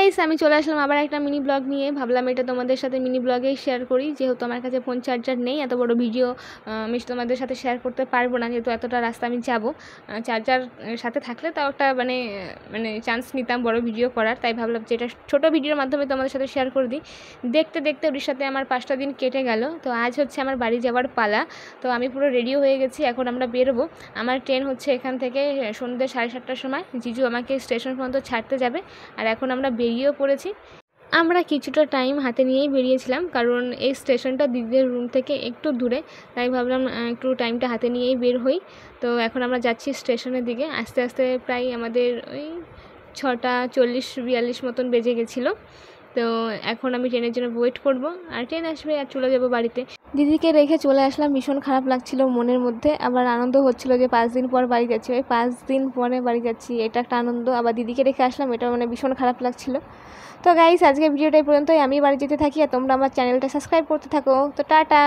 Guys আমি চলে আসলাম আবার একটা মিনি ব্লগ নিয়ে। ভাবলাম এটা তোমাদের সাথে মিনি ব্লগেই শেয়ার করি, যেহেতু আমার কাছে ফোন চার্জার নেই। এত বড় ভিডিও আমি তোমাদের সাথে শেয়ার করতে পারবো না, যেহেতু এতটা রাস্তা আমি যাব। চার্জার সাথে থাকলে তাও একটা মানে চান্স নিতাম বড় ভিডিও করার। তাই ভাবলাম যে এটা ছোটো ভিডিওর মাধ্যমে তোমাদের সাথে শেয়ার করে দিই। দেখতে দেখতে ওর সাথে আমার 5টা দিন কেটে গেল। তো আজ হচ্ছে আমার বাড়ি যাওয়ার পালা। তো আমি পুরো রেডিও হয়ে গেছি, এখন আমরা বেরোবো। আমার ট্রেন হচ্ছে এখান থেকে সন্ধ্যে 7:30টার সময়। জিজু আমাকে স্টেশন পর্যন্ত ছাড়তে যাবে, আর এখন আমরা বেরিয়েও পড়েছি। আমরা কিছুটা টাইম হাতে নিয়েই বেরিয়েছিলাম, কারণ এই স্টেশনটা দিদিদের রুম থেকে একটু দূরে। তাই ভাবলাম একটু টাইমটা হাতে নিয়েই বের হই। তো এখন আমরা যাচ্ছি স্টেশনের দিকে। আস্তে আস্তে প্রায় আমাদের ওই 6:40-42 মতন বেজে গেছিলো। তো এখন আমি ট্রেনের জন্য ওয়েট করব, আর ট্রেন আসবে আর চলে যাব বাড়িতে। দিদিকে রেখে চলে আসলাম, ভীষণ খারাপ লাগছিল মনের মধ্যে। আবার আনন্দ হচ্ছিল যে 5 দিন পর বাড়ি যাচ্ছি, ওই 5 দিন পরে বাড়ি যাচ্ছি, এটা একটা আনন্দ। আবার দিদিকে রেখে আসলাম, এটা ভীষণ খারাপ লাগছিল। তো গাইস আজকে ভিডিওটাই পর্যন্তই। আমি বাড়ি যেতে থাকি আর তোমরা আমার চ্যানেলটা সাবস্ক্রাইব করতে থাকো। তো টাটা।